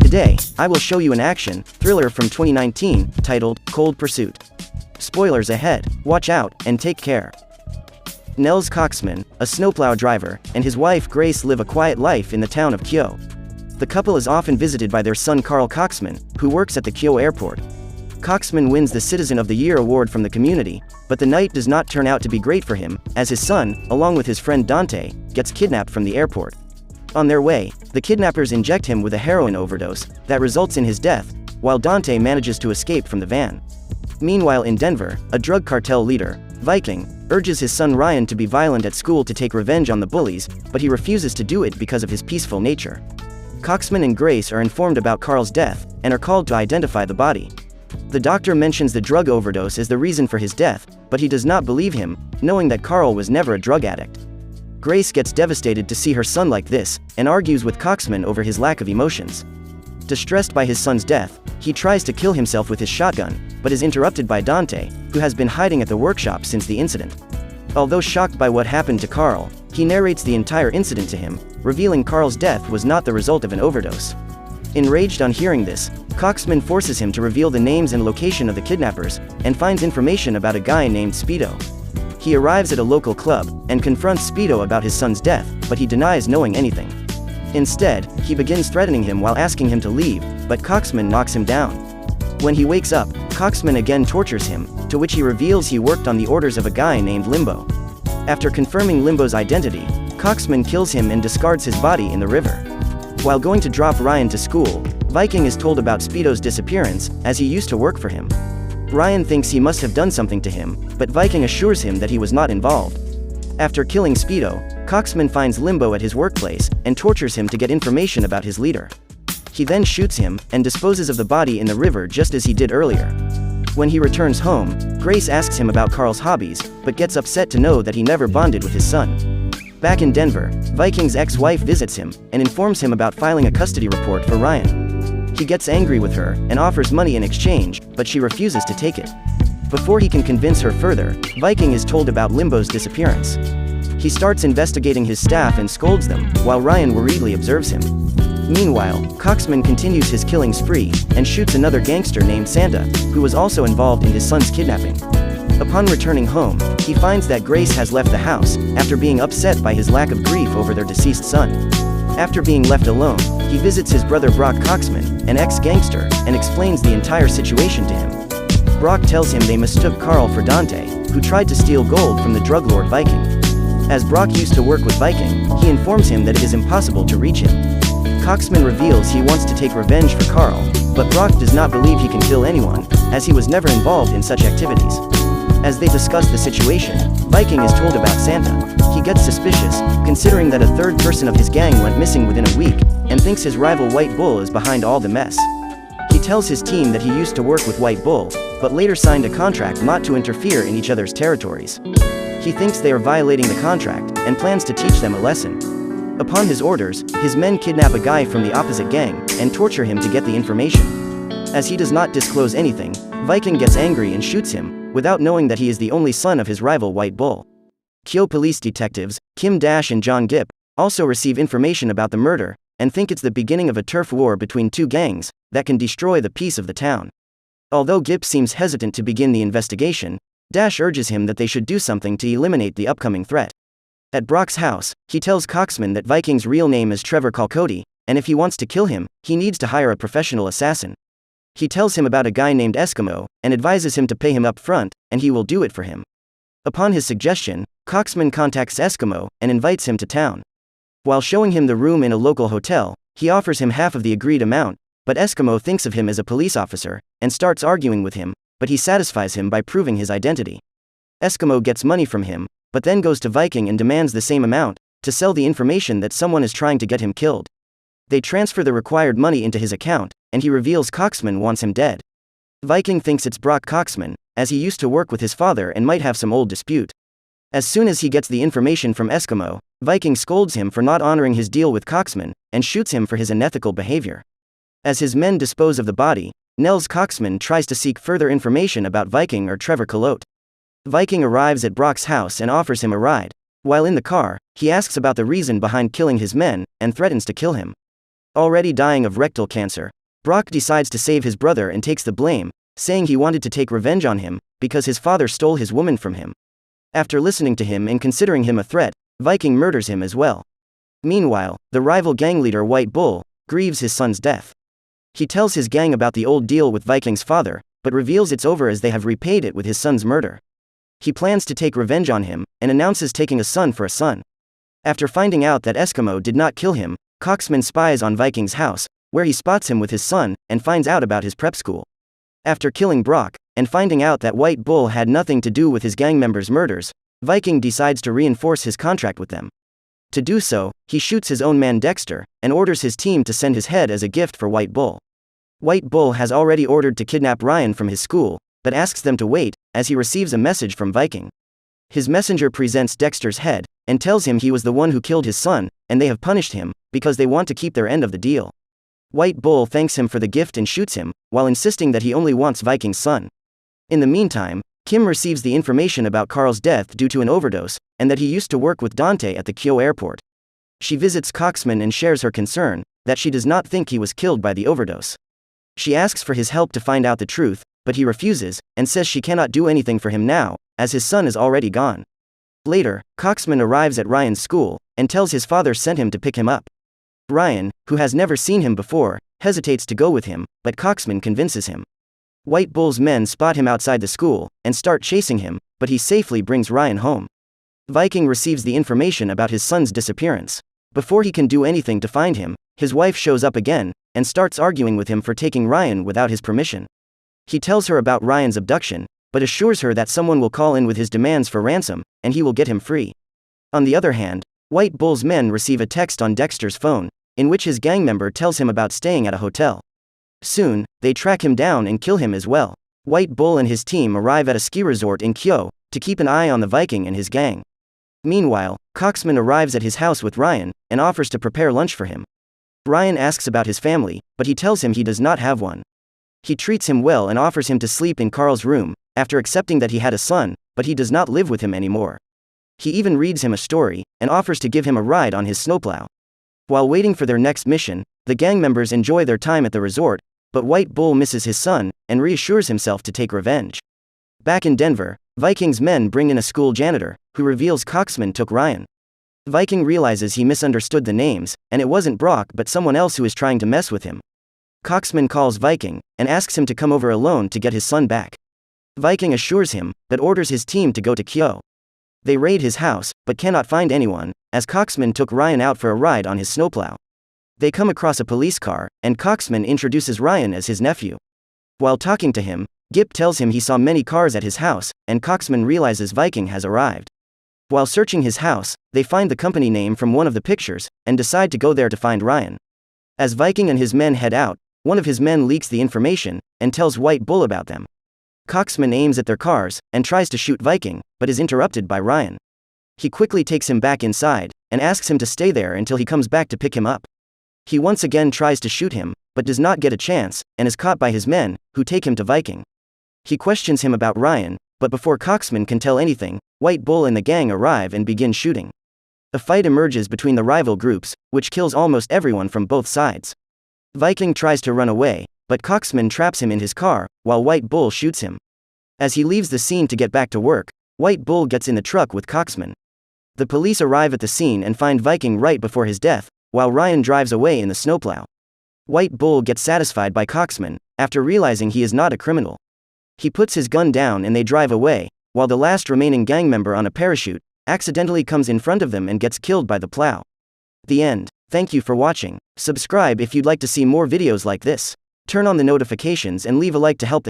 Today, I will show you an action thriller from 2019, titled Cold Pursuit. Spoilers ahead, watch out, and take care. Nels Coxman, a snowplow driver, and his wife Grace live a quiet life in the town of Kyo. The couple is often visited by their son Carl Coxman, who works at the Kyo airport. Coxman wins the Citizen of the Year award from the community, but the night does not turn out to be great for him, as his son, along with his friend Dante, gets kidnapped from the airport. On their way, the kidnappers inject him with a heroin overdose that results in his death, while Dante manages to escape from the van. Meanwhile in Denver, a drug cartel leader, Viking, urges his son Ryan to be violent at school to take revenge on the bullies, but he refuses to do it because of his peaceful nature. Coxman and Grace are informed about Carl's death, and are called to identify the body. The doctor mentions the drug overdose as the reason for his death, but he does not believe him, knowing that Carl was never a drug addict. Grace gets devastated to see her son like this, and argues with Coxman over his lack of emotions. Distressed by his son's death, he tries to kill himself with his shotgun, but is interrupted by Dante, who has been hiding at the workshop since the incident. Although shocked by what happened to Carl, he narrates the entire incident to him, revealing Carl's death was not the result of an overdose. Enraged on hearing this, Coxman forces him to reveal the names and location of the kidnappers, and finds information about a guy named Speedo. He arrives at a local club, and confronts Speedo about his son's death, but he denies knowing anything. Instead, he begins threatening him while asking him to leave, but Coxman knocks him down. When he wakes up, Coxman again tortures him, to which he reveals he worked on the orders of a guy named Limbo. After confirming Limbo's identity, Coxman kills him and discards his body in the river. While going to drop Ryan to school, Viking is told about Speedo's disappearance, as he used to work for him. Ryan thinks he must have done something to him, but Viking assures him that he was not involved. After killing Speedo, Coxman finds Limbo at his workplace, and tortures him to get information about his leader. He then shoots him, and disposes of the body in the river just as he did earlier. When he returns home, Grace asks him about Carl's hobbies, but gets upset to know that he never bonded with his son. Back in Denver, Viking's ex-wife visits him, and informs him about filing a custody report for Ryan. He gets angry with her, and offers money in exchange, but she refuses to take it. Before he can convince her further, Viking is told about Limbo's disappearance. He starts investigating his staff and scolds them, while Ryan worriedly observes him. Meanwhile, Coxman continues his killing spree, and shoots another gangster named Santa, who was also involved in his son's kidnapping. Upon returning home, he finds that Grace has left the house, after being upset by his lack of grief over their deceased son. After being left alone, he visits his brother Brock Coxman, an ex-gangster, and explains the entire situation to him. Brock tells him they mistook Carl for Dante, who tried to steal gold from the drug lord Viking. As Brock used to work with Viking, he informs him that it is impossible to reach him. Coxman reveals he wants to take revenge for Carl, but Brock does not believe he can kill anyone, as he was never involved in such activities. As they discuss the situation, Viking is told about Santa. He gets suspicious, considering that a third person of his gang went missing within a week, and thinks his rival White Bull is behind all the mess. He tells his team that he used to work with White Bull, but later signed a contract not to interfere in each other's territories. He thinks they are violating the contract, and plans to teach them a lesson. Upon his orders, his men kidnap a guy from the opposite gang, and torture him to get the information. As he does not disclose anything, Viking gets angry and shoots him, without knowing that he is the only son of his rival White Bull. Kyo police detectives, Kim Dash and John Gipp, also receive information about the murder, and think it's the beginning of a turf war between two gangs, that can destroy the peace of the town. Although Gipp seems hesitant to begin the investigation, Dash urges him that they should do something to eliminate the upcoming threat. At Brock's house, he tells Coxman that Viking's real name is Trevor Calcody, and if he wants to kill him, he needs to hire a professional assassin. He tells him about a guy named Eskimo, and advises him to pay him up front, and he will do it for him. Upon his suggestion, Coxman contacts Eskimo, and invites him to town. While showing him the room in a local hotel, he offers him half of the agreed amount, but Eskimo thinks of him as a police officer, and starts arguing with him, but he satisfies him by proving his identity. Eskimo gets money from him, but then goes to Viking and demands the same amount, to sell the information that someone is trying to get him killed. They transfer the required money into his account, and he reveals Coxman wants him dead. Viking thinks it's Brock Coxman, as he used to work with his father and might have some old dispute. As soon as he gets the information from Eskimo, Viking scolds him for not honoring his deal with Coxman, and shoots him for his unethical behavior. As his men dispose of the body, Nels Coxman tries to seek further information about Viking or Trevor Calote. Viking arrives at Brock's house and offers him a ride. While in the car, he asks about the reason behind killing his men, and threatens to kill him. Already dying of rectal cancer, Brock decides to save his brother and takes the blame, saying he wanted to take revenge on him, because his father stole his woman from him. After listening to him and considering him a threat, Viking murders him as well. Meanwhile, the rival gang leader White Bull grieves his son's death. He tells his gang about the old deal with Viking's father, but reveals it's over as they have repaid it with his son's murder. He plans to take revenge on him, and announces taking a son for a son. After finding out that Eskimo did not kill him, Coxman spies on Viking's house, where he spots him with his son, and finds out about his prep school. After killing Brock, and finding out that White Bull had nothing to do with his gang members' murders, Viking decides to reinforce his contract with them. To do so, he shoots his own man Dexter, and orders his team to send his head as a gift for White Bull. White Bull has already ordered to kidnap Ryan from his school, but asks them to wait, as he receives a message from Viking. His messenger presents Dexter's head, and tells him he was the one who killed his son, and they have punished him, because they want to keep their end of the deal. White Bull thanks him for the gift and shoots him, while insisting that he only wants Viking's son. In the meantime, Kim receives the information about Carl's death due to an overdose, and that he used to work with Dante at the Kyo airport. She visits Coxman and shares her concern, that she does not think he was killed by the overdose. She asks for his help to find out the truth, but he refuses, and says she cannot do anything for him now, as his son is already gone. Later, Coxman arrives at Ryan's school, and tells his father sent him to pick him up. Ryan, who has never seen him before, hesitates to go with him, but Coxman convinces him. White Bull's men spot him outside the school, and start chasing him, but he safely brings Ryan home. Viking receives the information about his son's disappearance. Before he can do anything to find him, his wife shows up again, and starts arguing with him for taking Ryan without his permission. He tells her about Ryan's abduction, but assures her that someone will call in with his demands for ransom, and he will get him free. On the other hand, White Bull's men receive a text on Dexter's phone, in which his gang member tells him about staying at a hotel. Soon, they track him down and kill him as well. White Bull and his team arrive at a ski resort in Kyo, to keep an eye on the Viking and his gang. Meanwhile, Coxman arrives at his house with Ryan, and offers to prepare lunch for him. Ryan asks about his family, but he tells him he does not have one. He treats him well and offers him to sleep in Carl's room, after accepting that he had a son, but he does not live with him anymore. He even reads him a story, and offers to give him a ride on his snowplow. While waiting for their next mission, the gang members enjoy their time at the resort, but White Bull misses his son, and reassures himself to take revenge. Back in Denver, Viking's men bring in a school janitor, who reveals Coxman took Ryan. Viking realizes he misunderstood the names, and it wasn't Brock but someone else who is trying to mess with him. Coxman calls Viking, and asks him to come over alone to get his son back. Viking assures him, but orders his team to go to Kyo. They raid his house, but cannot find anyone, as Coxman took Ryan out for a ride on his snowplow. They come across a police car, and Coxman introduces Ryan as his nephew. While talking to him, Gip tells him he saw many cars at his house, and Coxman realizes Viking has arrived. While searching his house, they find the company name from one of the pictures, and decide to go there to find Ryan. As Viking and his men head out, one of his men leaks the information, and tells White Bull about them. Coxman aims at their cars, and tries to shoot Viking, but is interrupted by Ryan. He quickly takes him back inside, and asks him to stay there until he comes back to pick him up. He once again tries to shoot him, but does not get a chance, and is caught by his men, who take him to Viking. He questions him about Ryan, but before Coxman can tell anything, White Bull and the gang arrive and begin shooting. A fight emerges between the rival groups, which kills almost everyone from both sides. Viking tries to run away, but Coxman traps him in his car, while White Bull shoots him. As he leaves the scene to get back to work, White Bull gets in the truck with Coxman. The police arrive at the scene and find Viking right before his death, while Ryan drives away in the snowplow. White Bull gets satisfied by Coxman, after realizing he is not a criminal. He puts his gun down and they drive away, while the last remaining gang member on a parachute accidentally comes in front of them and gets killed by the plow. The end. Thank you for watching. Subscribe if you'd like to see more videos like this. Turn on the notifications and leave a like to help the